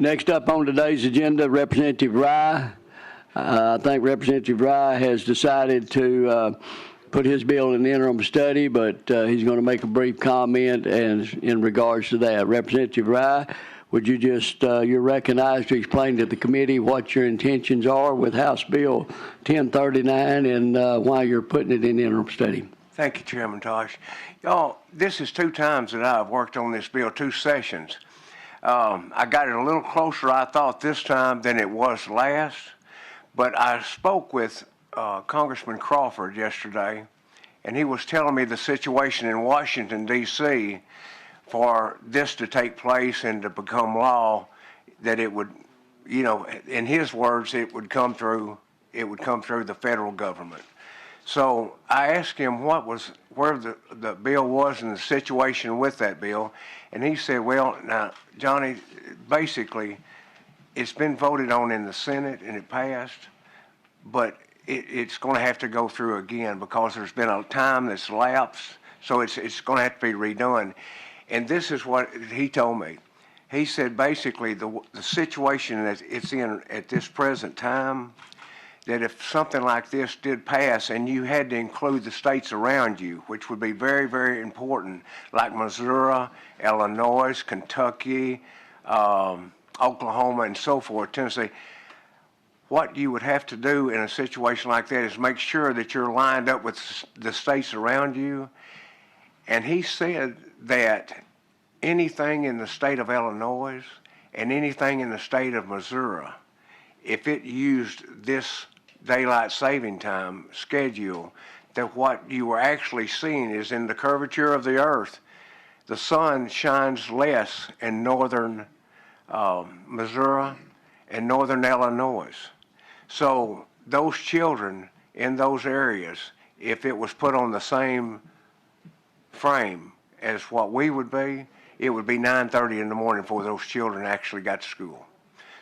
Next up on today's agenda, Representative Rye. I think Representative Rye has decided to put his bill in interim study, but he's going to make a brief comment in regards to that. Representative Rye, would you just, you're recognized to explain to the committee what your intentions are with House Bill 1039 and why you're putting it in interim study. Thank you, Chairman Tosh. Y'all, this is 2 times that I've worked on this bill, 2 sessions. I got it a little closer, I thought, this time than it was last, but I spoke with Congressman Crawford yesterday, and he was telling me the situation in Washington, D.C., for this to take place and to become law, that it would, you know, in his words, it would come through the federal government. So I asked him where the bill was and the situation with that bill, and he said, well, now, Johnny, basically, it's been voted on in the Senate and it passed, but it's going to have to go through again because there's been a time that's lapsed, so it's going to have to be redone. And this is what he told me. He said basically the situation that it's in at this present time, that if something like this did pass and you had to include the states around you, which would be very, very important, like Missouri, Illinois, Kentucky, Oklahoma, and so forth, Tennessee, what you would have to do in a situation like that is make sure that you're lined up with the states around you. And he said that anything in the state of Illinois and anything in the state of Missouri, if it used this daylight saving time schedule, that what you were actually seeing is in the curvature of the earth, the sun shines less in northern Missouri and northern Illinois. So those children in those areas, if it was put on the same frame as what we would be, it would be 9:30 in the morning before those children actually got to school.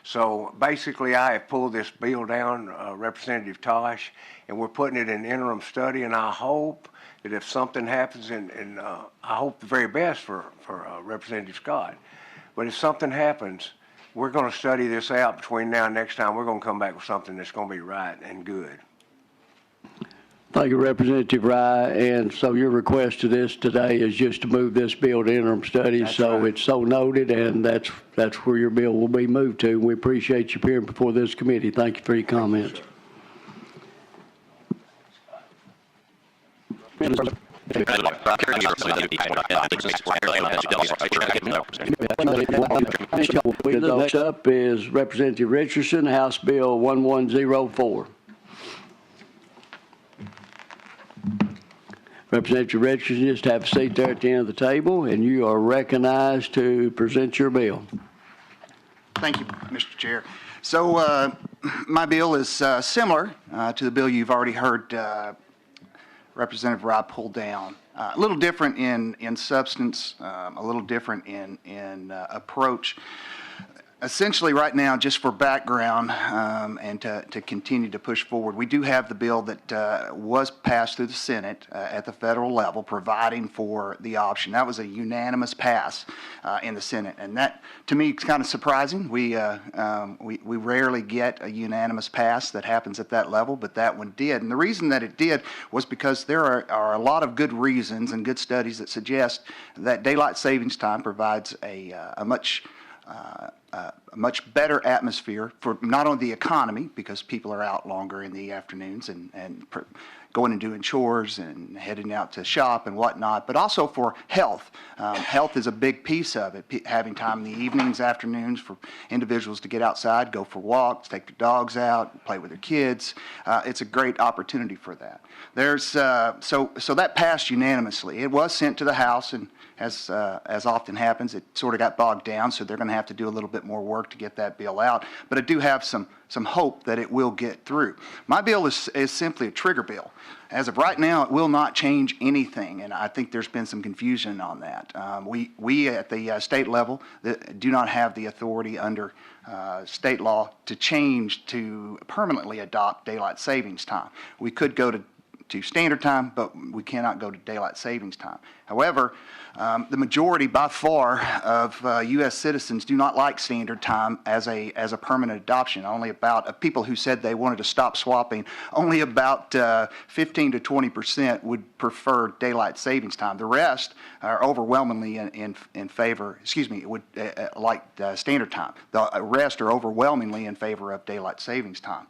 So basically, I have pulled this bill down, Representative Tosh, and we're putting it in interim study, and I hope that if something happens, and I hope the very best for Representative Scott, but if something happens, we're going to study this out between now and next time. We're going to come back with something that's going to be right and good. Thank you, Representative Rye. And so your request to this today is just to move this bill to interim study. That's so right. It's so noted, and that's where your bill will be moved to. We appreciate you appearing before this committee. Thank you for your comments. Next up is Representative Richardson, House Bill 1104. Representative Richardson, just have a seat there at the end of the table, and you are recognized to present your bill. Thank you, Mr. Chair. So my bill is similar to the bill you've already heard Representative Rye pull down. A little different in substance, a little different in approach. Essentially, right now, just for background and to continue to push forward, we do have the bill that was passed through the Senate at the federal level, providing for the option. That was a unanimous pass in the Senate, and that, to me, is kind of surprising. We rarely get a unanimous pass that happens at that level, but that one did. And the reason that it did was because there are a lot of good reasons and good studies that suggest that daylight savings time provides a much better atmosphere for not only the economy, because people are out longer in the afternoons and going and doing chores and heading out to shop and whatnot, but also for health. Health is a big piece of it, having time in the evenings, afternoons for individuals to get outside, go for walks, take their dogs out, play with their kids. It's a great opportunity for that. There's so that passed unanimously. It was sent to the House, and as often happens, it sort of got bogged down, so they're going to have to do a little bit more work to get that bill out. But I do have some hope that it will get through. My bill is simply a trigger bill. As of right now, it will not change anything, and I think there's been some confusion on that. We at the state level do not have the authority under state law to change to permanently adopt daylight savings time. We could go to to standard time, but we cannot go to daylight savings time. However, the majority by far of U.S. citizens do not like standard time as a permanent adoption. Only about people who said they wanted to stop swapping, only about 15 to 20% would prefer daylight savings time. The rest are overwhelmingly in favor, would like standard time. The rest are overwhelmingly in favor of daylight savings time.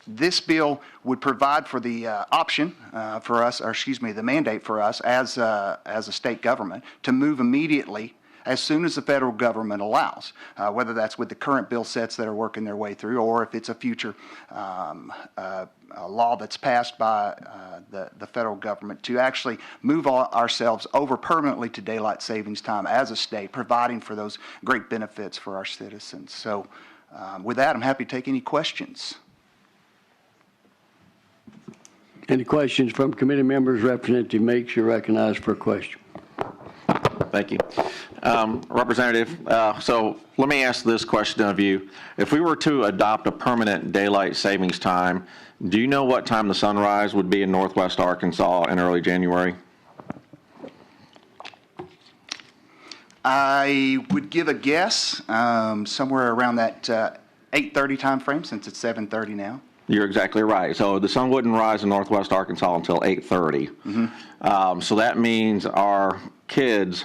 This bill would provide for the option for us, or the mandate for us as a state government to move immediately as soon as the federal government allows, whether that's with the current bill sets that are working their way through, or if it's a future law that's passed by the federal government to actually move ourselves over permanently to daylight savings time as a state, providing for those great benefits for our citizens. So with that, I'm happy to take any questions. Any questions from committee members? Representative Meeks, you're recognized for a question. Thank you. Representative, so let me ask this question of you. If we were to adopt a permanent daylight savings time, do you know what time the sunrise would be in Northwest Arkansas in early January? I would give a guess somewhere around that 8:30 time frame, since it's 7:30 now. You're exactly right. So the sun wouldn't rise in Northwest Arkansas until 8:30. Mm-hmm. So that means our kids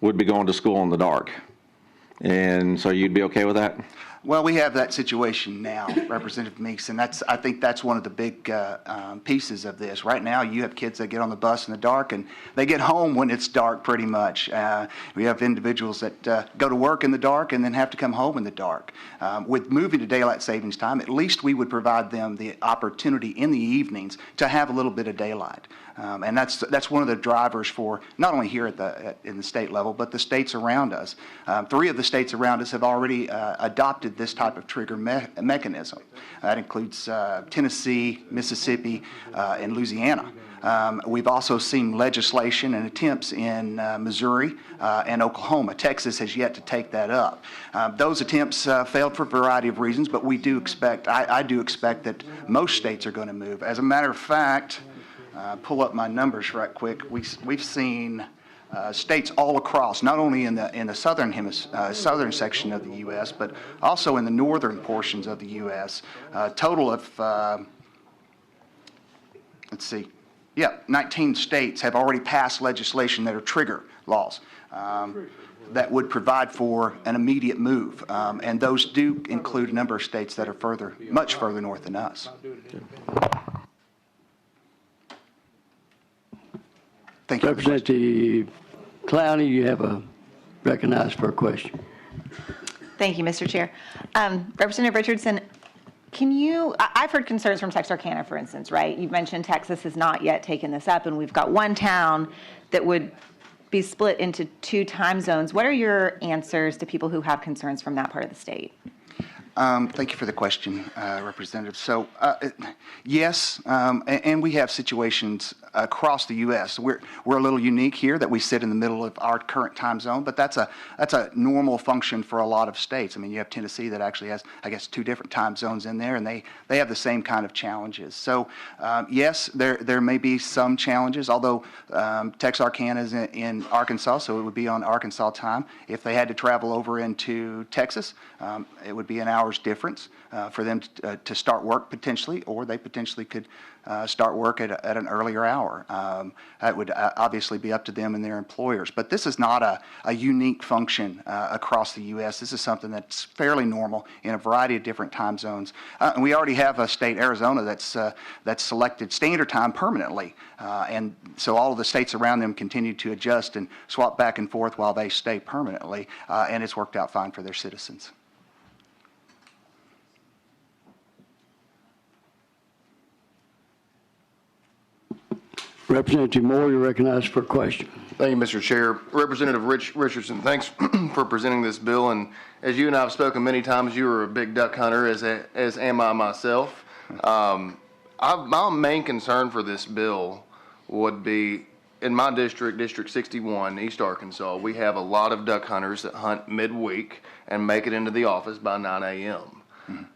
would be going to school in the dark. And so you'd be okay with that? Well, we have that situation now, Representative Meeks, and I think that's one of the big pieces of this. Right now, you have kids that get on the bus in the dark, and they get home when it's dark pretty much. We have individuals that go to work in the dark and then have to come home in the dark. With moving to daylight savings time, at least we would provide them the opportunity in the evenings to have a little bit of daylight. And that's one of the drivers for not only here in the state level, but the states around us. 3 of the states around us have already adopted this type of trigger mechanism. That includes Tennessee, Mississippi, and Louisiana. We've also seen legislation and attempts in Missouri and Oklahoma. Texas has yet to take that up. Those attempts failed for a variety of reasons, but we do expect, I do expect that most states are going to move. As a matter of fact, pull up my numbers right quick. We've seen states all across, not only in the southern section of the U.S., but also in the northern portions of the U.S. Total of 19 states have already passed legislation that are trigger laws that would provide for an immediate move, and those do include a number of states that are much further north than us. Thank you. Representative Clowney, you have recognized for a question. Thank you, Mr. Chair. Representative Richardson, I've heard concerns from Texarkana, for instance, right? You've mentioned Texas has not yet taken this up, and we've got one town that would be split into 2 time zones. What are your answers to people who have concerns from that part of the state? Thank you for the question, Representative. So, yes, and we have situations across the U.S. We're a little unique here that we sit in the middle of our current time zone, but that's a normal function for a lot of states. I mean, you have Tennessee that actually has, I guess, 2 different time zones in there, and they have the same kind of challenges. So, yes, there may be some challenges, although Texarkana is in Arkansas, so it would be on Arkansas time. If they had to travel over into Texas, it would be an hour's difference for them to start work potentially, or they potentially could start work at an earlier hour. That would obviously be up to them and their employers. But this is not a unique function across the U.S. This is something that's fairly normal in a variety of different time zones. And we already have a state, Arizona, that's selected standard time permanently. And so all of the states around them continue to adjust and swap back and forth while they stay permanently. And it's worked out fine for their citizens. Representative Moore, you're recognized for a question. Thank you, Mr. Chair. Representative Richardson, thanks for presenting this bill. And as you and I have spoken many times, you are a big duck hunter, as am I myself. My main concern for this bill would be, in my district, District 61, East Arkansas, we have a lot of duck hunters that hunt midweek and make it into the office by 9 a.m.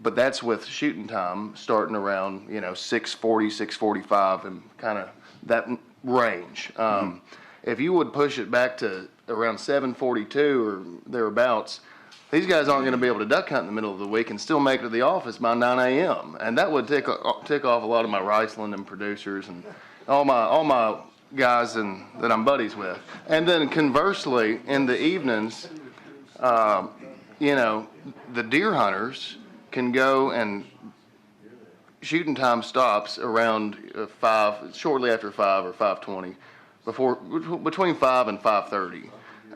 but that's with shooting time starting around 6:40, 6:45, and kind of that range. If you would push it back to around 7:42 or thereabouts, these guys aren't going to be able to duck hunt in the middle of the week and still make it to the office by 9 a.m. And that would tick off a lot of my Riceland and producers and all my guys that I'm buddies with. And then conversely, in the evenings, the deer hunters can go, and shooting time stops around 5, shortly after 5 or 5:20, between 5 and 5:30.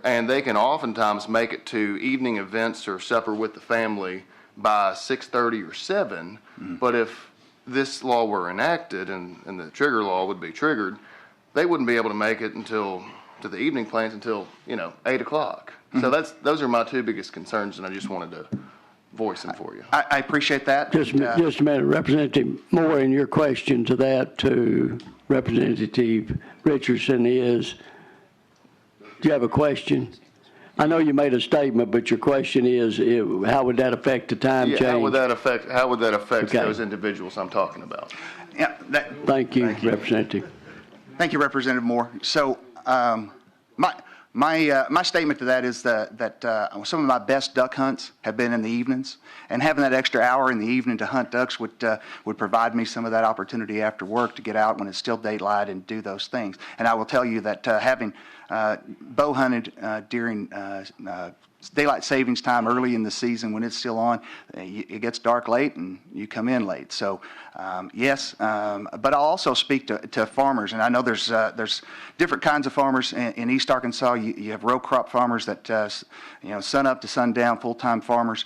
And they can oftentimes make it to evening events or supper with the family by 6:30 or 7. But if this law were enacted and the trigger law would be triggered, they wouldn't be able to make it to the evening plans until 8 o'clock. So those are my two biggest concerns, and I just wanted to voice them for you. I appreciate that. Just a minute, Representative Moore, in your question to that to Representative Richardson is, do you have a question? I know you made a statement, but your question is, how would that affect the time change? How would that affect Okay. those individuals I'm talking about? Yeah, Thank you, Representative. Thank you, Representative Moore. So my statement to that is that some of my best duck hunts have been in the evenings, and having that extra hour in the evening to hunt ducks would provide me some of that opportunity after work to get out when it's still daylight and do those things. And I will tell you that having bow hunted during daylight savings time early in the season when it's still on, it gets dark late and you come in late. So yes, but I'll also speak to farmers, and I know there's different kinds of farmers in East Arkansas. You have row crop farmers that sun up to sundown, full-time farmers.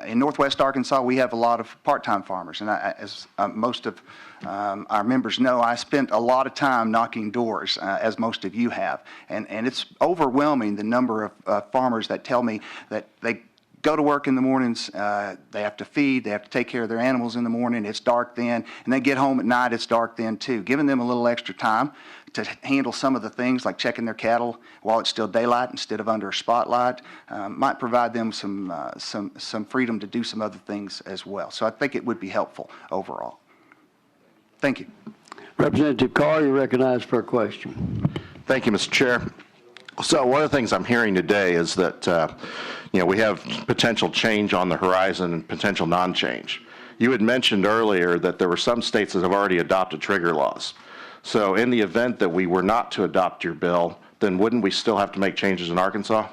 In Northwest Arkansas, we have a lot of part-time farmers, and as most of our members know, I spent a lot of time knocking doors, as most of you have, and it's overwhelming the number of farmers that tell me that they go to work in the mornings, they have to feed, they have to take care of their animals in the morning, it's dark then, and they get home at night, it's dark then too. Giving them a little extra time to handle some of the things like checking their cattle while it's still daylight instead of under a spotlight might provide them some freedom to do some other things as well. So I think it would be helpful overall. Thank you. Representative Carr, you're recognized for a question. Thank you, Mr. Chair. So one of the things I'm hearing today is that we have potential change on the horizon and potential non-change. You had mentioned earlier that there were some states that have already adopted trigger laws. So in the event that we were not to adopt your bill, then wouldn't we still have to make changes in Arkansas?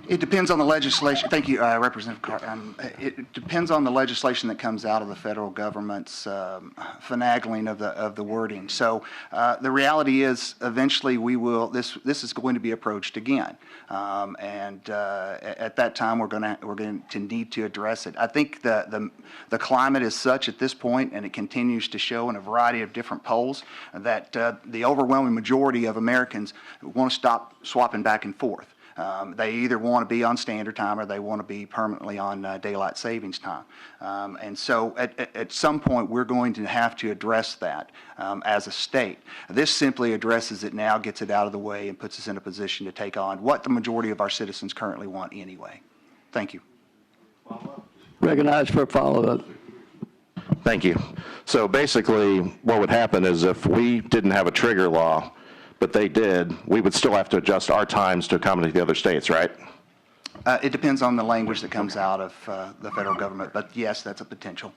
It depends on the legislation. Thank you, Representative Carr. It depends on the legislation that comes out of the federal government's finagling of the wording. So the reality is, eventually we will. This is going to be approached again, and at that time we're going to need to address it. I think the climate is such at this point, and it continues to show in a variety of different polls, that the overwhelming majority of Americans want to stop swapping back and forth. They either want to be on standard time or they want to be permanently on daylight savings time. And so at some point we're going to have to address that as a state. This simply addresses it now, gets it out of the way, and puts us in a position to take on what the majority of our citizens currently want anyway. Thank you. Recognized for a follow-up. Thank you. So basically what would happen is if we didn't have a trigger law, but they did, we would still have to adjust our times to accommodate the other states, right? It depends on the language that comes out of the federal government, but yes, that's a potential.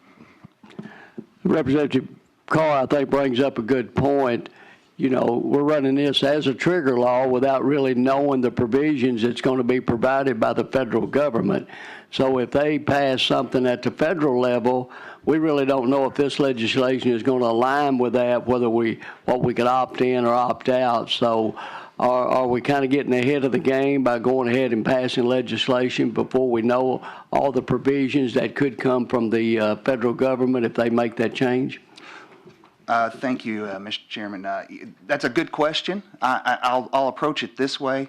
Representative Carr, I think, brings up a good point. We're running this as a trigger law without really knowing the provisions that's going to be provided by the federal government. So if they pass something at the federal level, we really don't know if this legislation is going to align with that, what we could opt in or opt out. So are we kind of getting ahead of the game by going ahead and passing legislation before we know all the provisions that could come from the federal government if they make that change? Thank you, Mr. Chairman. That's a good question. I'll approach it this way.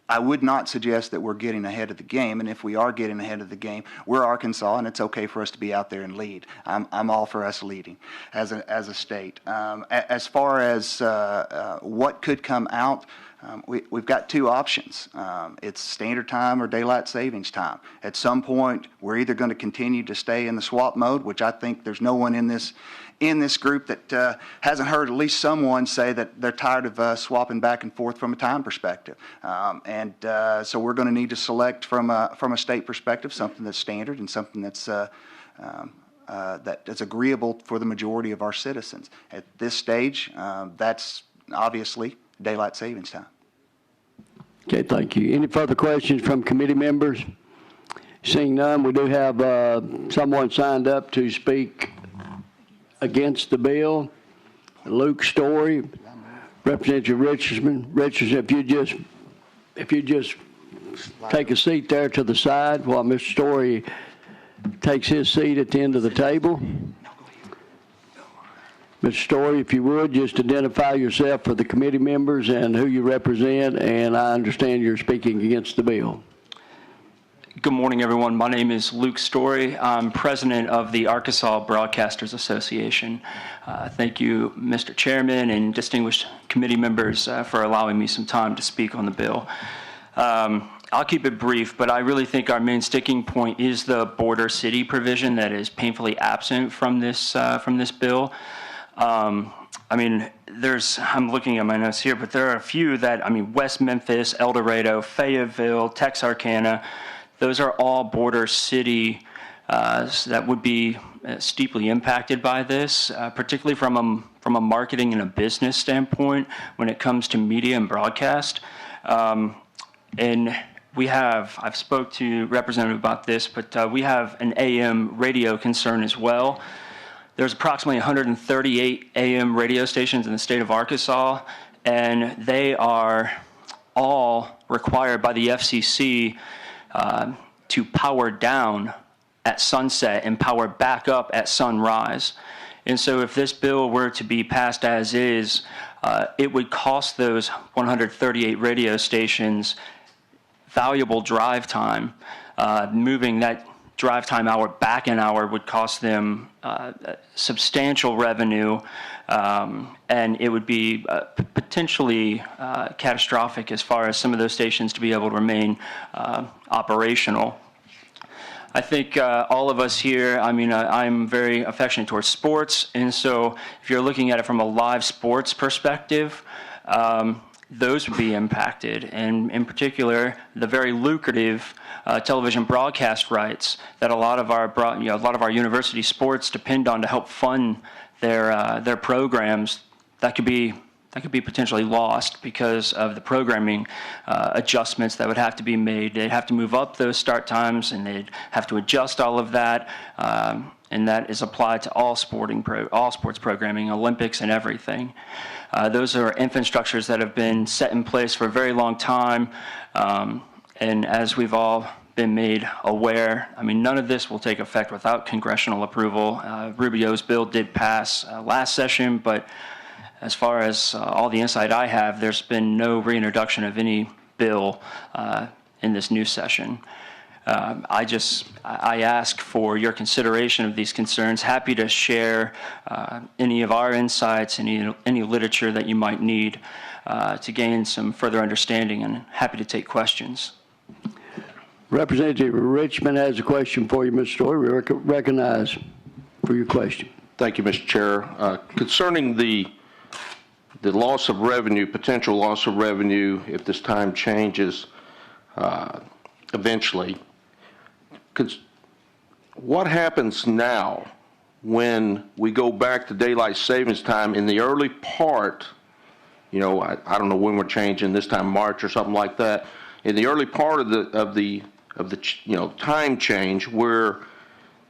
I would not suggest that we're getting ahead of the game, and if we are getting ahead of the game, we're Arkansas, and it's okay for us to be out there and lead. I'm all for us leading as a state. As far as what could come out, we've got two options. It's standard time or daylight savings time. At some point, we're either going to continue to stay in the swap mode, which I think there's no one in this group that hasn't heard at least someone say that they're tired of swapping back and forth from a time perspective. So we're going to need to select from a state perspective something that's standard and something that's that's agreeable for the majority of our citizens. At this stage, that's obviously daylight savings time. Okay, thank you. Any further questions from committee members? Seeing none, we do have someone signed up to speak against the bill. Luke Story, Representative Richardson, if you just take a seat there to the side while Mr. Story takes his seat at the end of the table. Mr. Story, if you would, just identify yourself for the committee members and who you represent, and I understand you're speaking against the bill. Good morning, everyone. My name is Luke Story. I'm president of the Arkansas Broadcasters Association. Thank you, Mr. Chairman and distinguished committee members for allowing me some time to speak on the bill. I'll keep it brief, but I really think our main sticking point is the border city provision that is painfully absent from this bill. I mean, I'm looking at my notes here, but there are a few that, West Memphis, El Dorado, Fayetteville, Texarkana, those are all border city that would be steeply impacted by this, particularly from a marketing and a business standpoint when it comes to media and broadcast. And I've spoke to Representative about this, but we have an AM radio concern as well. There's approximately 138 AM radio stations in the state of Arkansas, and they are all required by the FCC to power down at sunset and power back up at sunrise. And so if this bill were to be passed as is, it would cost those 138 radio stations valuable drive time. Moving that drive time hour back an hour would cost them substantial revenue, and it would be potentially catastrophic as far as some of those stations to be able to remain operational. I think all of us here, I'm very affectionate towards sports, and so if you're looking at it from a live sports perspective, those would be impacted, and in particular, the very lucrative television broadcast rights that a lot of our university sports depend on to help fund their programs. That could be potentially lost because of the programming adjustments that would have to be made. They'd have to move up those start times, and they'd have to adjust all of that, and that is applied to all sports programming, Olympics, and everything. Those are infrastructures that have been set in place for a very long time, and as we've all been made aware, none of this will take effect without congressional approval. Rubio's bill did pass last session, but as far as all the insight I have, there's been no reintroduction of any bill in this new session. I ask for your consideration of these concerns. Happy to share any of our insights, any literature that you might need to gain some further understanding, and happy to take questions. Representative Richmond has a question for you, Mr. Story. We recognize for your question. Thank you, Mr. Chair. Concerning the loss of revenue, potential loss of revenue if this time changes eventually, what happens now when we go back to daylight savings time in the early part? I don't know when we're changing this time, March or something like that. In the early part of the time change, where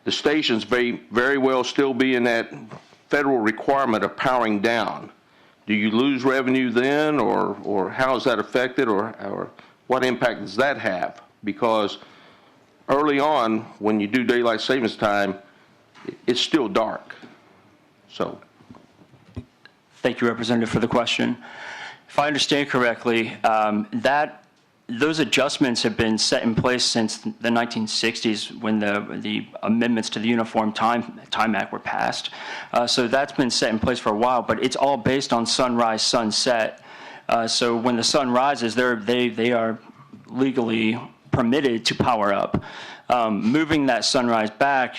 the stations may very well still be in that federal requirement of powering down. Do you lose revenue then, or how is that affected, or what impact does that have? Because early on, when you do daylight savings time, it's still dark. So, thank you, Representative, for the question. If I understand correctly, those adjustments have been set in place since the 1960s when the amendments to the Uniform Time Act were passed. So that's been set in place for a while, but it's all based on sunrise, sunset. So when the sun rises, they are legally permitted to power up. Moving that sunrise back,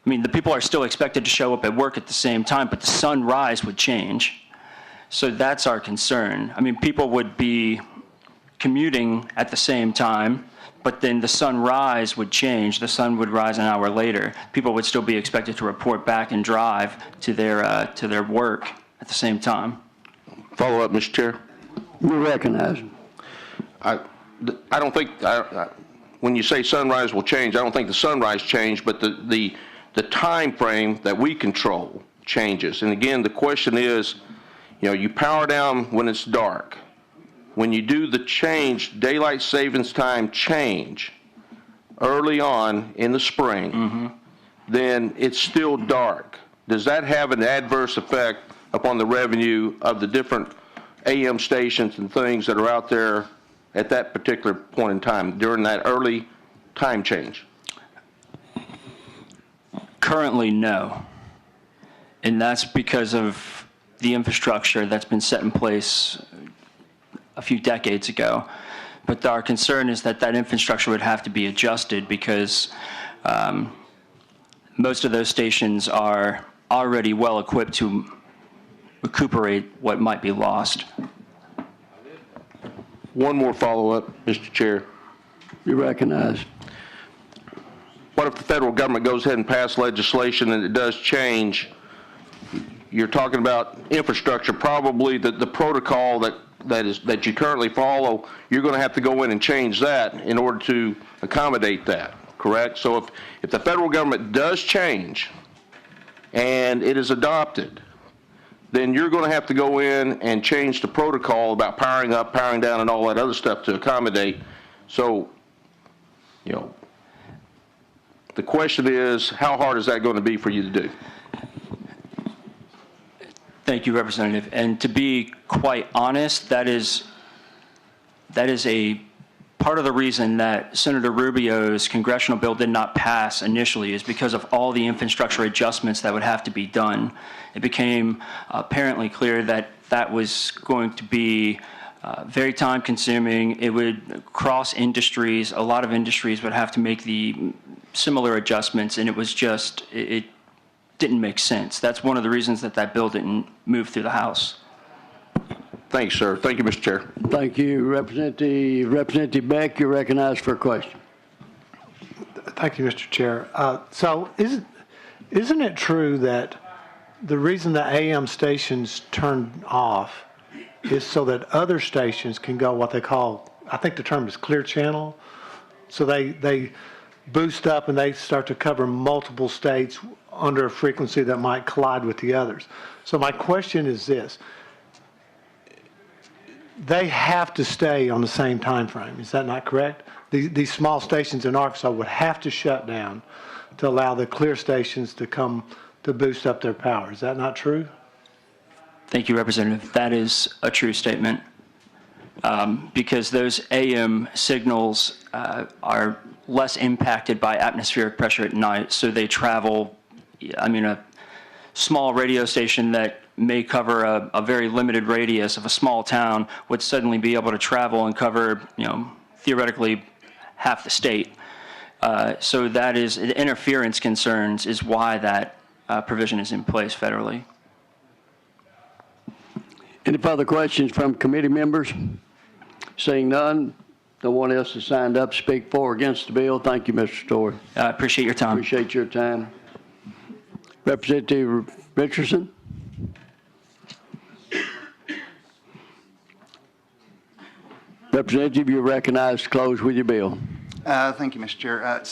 I mean, the people are still expected to show up at work at the same time, but the sunrise would change. So that's our concern. I mean, people would be commuting at the same time, but then the sunrise would change. The sun would rise an hour later. People would still be expected to report back and drive to their work at the same time. Follow up, Mr. Chair. You're recognized. I don't think, when you say sunrise will change, I don't think the sunrise changed, but the time frame that we control changes. And again, the question is, you power down when it's dark. When you do the change, daylight savings time change early on in the spring, then it's still dark. Does that have an adverse effect upon the revenue of the different AM stations and things that are out there at that particular point in time during that early time change? Currently, no. And that's because of the infrastructure that's been set in place a few decades ago. But our concern is that infrastructure would have to be adjusted because most of those stations are already well equipped to recuperate what might be lost. One more follow-up, Mr. Chair. You're recognized. What if the federal government goes ahead and passes legislation and it does change? You're talking about infrastructure, probably the protocol that you currently follow, you're going to have to go in and change that in order to accommodate that, correct? So if the federal government does change and it is adopted, then you're going to have to go in and change the protocol about powering up, powering down, and all that other stuff to accommodate. So, the question is, how hard is that going to be for you to do? Thank you, Representative. And to be quite honest, that is a part of the reason that Senator Rubio's congressional bill did not pass initially is because of all the infrastructure adjustments that would have to be done. It became apparently clear that that was going to be very time-consuming. It would cross industries. A lot of industries would have to make the similar adjustments, and it was just, it didn't make sense. That's one of the reasons that bill didn't move through the House. Thanks, sir. Thank you, Mr. Chair. Thank you. Representative Beck, you're recognized for a question. Thank you, Mr. Chair. So isn't it true that the reason the AM stations turned off is so that other stations can go what they call, I think the term is clear channel? So they boost up and they start to cover multiple states under a frequency that might collide with the others. So my question is this. They have to stay on the same time frame. Is that not correct? These small stations in Arkansas would have to shut down to allow the clear stations to come to boost up their power. Is that not true? Thank you, Representative. That is a true statement because those AM signals are less impacted by atmospheric pressure at night, so they travel. I mean, a small radio station that may cover a very limited radius of a small town would suddenly be able to travel and cover, theoretically half the state. So that is, the interference concerns is why that provision is in place federally. Any further questions from committee members? Seeing none, no one else has signed up to speak for or against the bill. Thank you, Mr. Story. I appreciate your time. Appreciate your time. Representative Richardson. Representative, you're recognized to close with your bill. Thank you, Mr. Chair.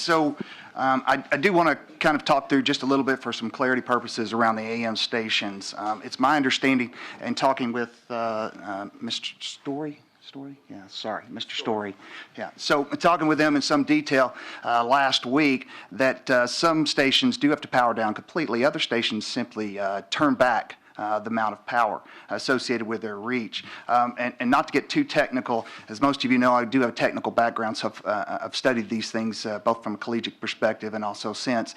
I do want to kind of talk through just a little bit for some clarity purposes around the AM stations. It's my understanding, and talking with Mr. Story, Mr. Story. Yeah. So talking with them in some detail last week, that some stations do have to power down completely. Other stations simply turn back the amount of power associated with their reach. And not to get too technical, as most of you know, I do have a technical background, so I've studied these things both from a collegiate perspective and also since.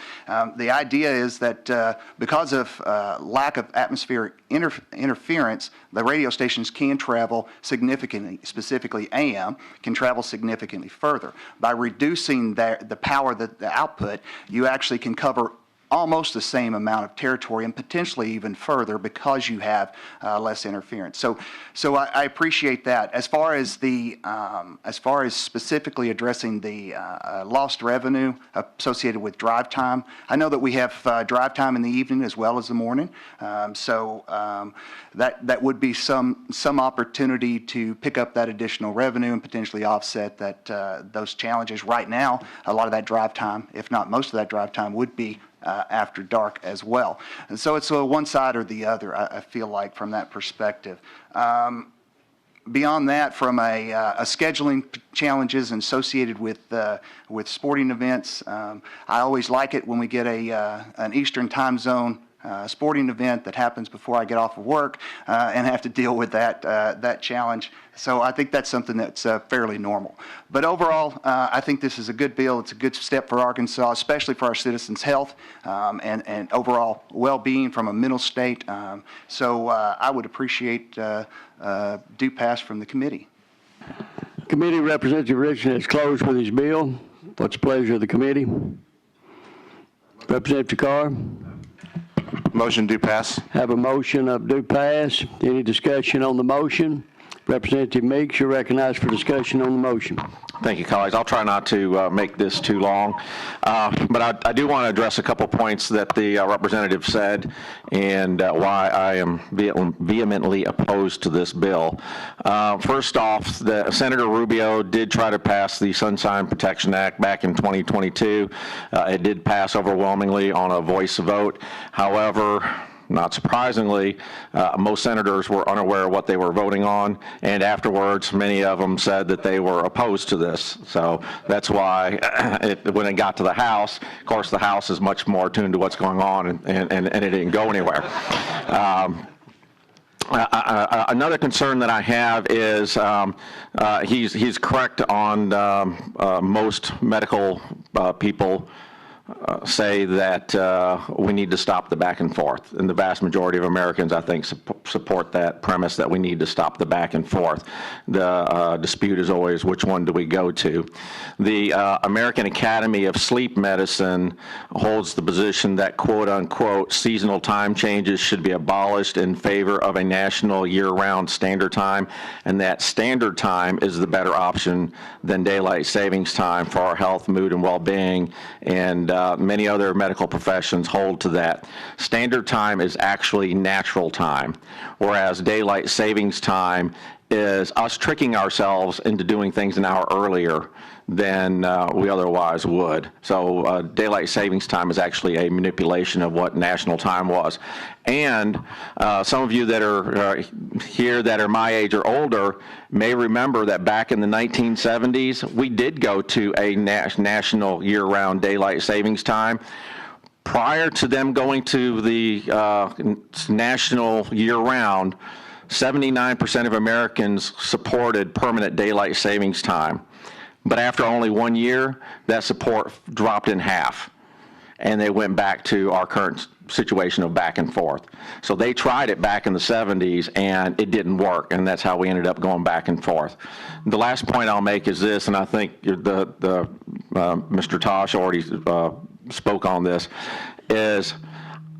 The idea is that because of lack of atmospheric interference, the radio stations can travel significantly, specifically AM, can travel significantly further. By reducing the power, the output, you actually can cover almost the same amount of territory and potentially even further because you have less interference. So I appreciate that. As far as specifically addressing the lost revenue associated with drive time, I know that we have drive time in the evening as well as the morning. That would be some opportunity to pick up that additional revenue and potentially offset those challenges. Right now, a lot of that drive time, if not most of that drive time, would be after dark as well. And so it's one side or the other, I feel like, from that perspective. Beyond that, from a scheduling challenges associated with sporting events, I always like it when we get an Eastern time zone sporting event that happens before I get off of work and have to deal with that challenge. So I think that's something that's fairly normal. But overall, I think this is a good bill. It's a good step for Arkansas, especially for our citizens' health and overall well-being from a mental state. So I would appreciate due pass from the committee. Committee, Representative Richardson has closed with his bill. What's the pleasure of the committee? Representative Carr? Motion due pass. Have a motion of due pass. Any discussion on the motion? Representative Meeks, you're recognized for discussion on the motion. Thank you, colleagues. I'll try not to make this too long, but I do want to address a couple points that the representative said and why I am vehemently opposed to this bill. First off, Senator Rubio did try to pass the Sunshine Protection Act back in 2022. It did pass overwhelmingly on a voice vote. However, not surprisingly, most senators were unaware of what they were voting on, and afterwards, many of them said that they were opposed to this. So that's why when it got to the House, of course, the House is much more attuned to what's going on, and it didn't go anywhere. Another concern that I have is he's correct on most medical people say that we need to stop the back and forth. And the vast majority of Americans, I think, support that premise that we need to stop the back and forth. The dispute is always which one do we go to. The American Academy of Sleep Medicine holds the position that, quote unquote, seasonal time changes should be abolished in favor of a national year-round standard time, and that standard time is the better option than daylight savings time for our health, mood, and well-being, and many other medical professions hold to that. Standard time is actually natural time, whereas daylight savings time is us tricking ourselves into doing things an hour earlier than we otherwise would. So daylight savings time is actually a manipulation of what national time was. And some of you that are here that are my age or older may remember that back in the 1970s, we did go to a national year-round daylight savings time. Prior to them going to the national year-round, 79% of Americans supported permanent daylight savings time. But after only 1 year, that support dropped in half, and they went back to our current situation of back and forth. So they tried it back in the 70s, and it didn't work, and that's how we ended up going back and forth. The last point I'll make is this, and I think Mr. Tosh already spoke on this, is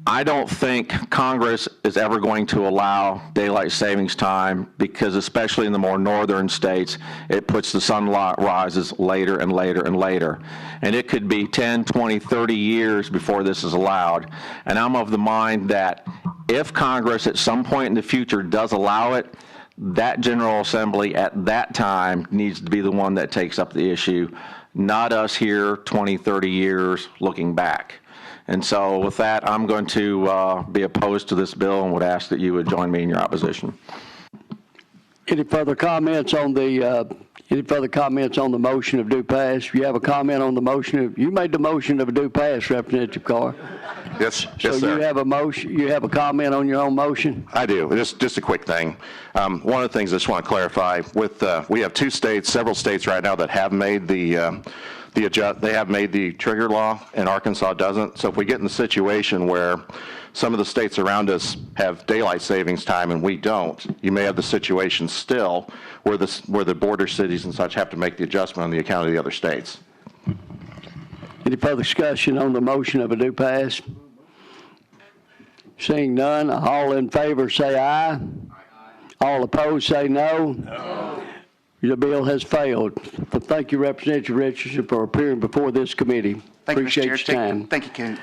I don't think Congress is ever going to allow daylight savings time because, especially in the more northern states, it puts the sunlight rises later and later and later. And it could be 10, 20, 30 years before this is allowed. And I'm of the mind that if Congress at some point in the future does allow it, that General Assembly at that time needs to be the one that takes up the issue, not us here 20, 30 years looking back. And so with that, I'm going to be opposed to this bill and would ask that you would join me in your opposition. Any further comments on the motion of due pass? You have a comment on the motion you made the motion of a due pass, Representative Carr. Yes, So yes, sir. you have a motion, you have a comment on your own motion? I do. Just a quick thing. One of the things I just want to clarify with we have several states right now that have made they have made the trigger law, and Arkansas doesn't. So if we get in the situation where some of the states around us have daylight savings time and we don't, you may have the situation still where the border cities and such have to make the adjustment on the account of the other states. Any further discussion on the motion of a due pass? Seeing none, all in favor say aye. All opposed say no. The bill has failed. Thank you, Representative Richardson, for appearing before this committee. Thank you, Mr. Appreciate Chair. your time. Thank you, Ken.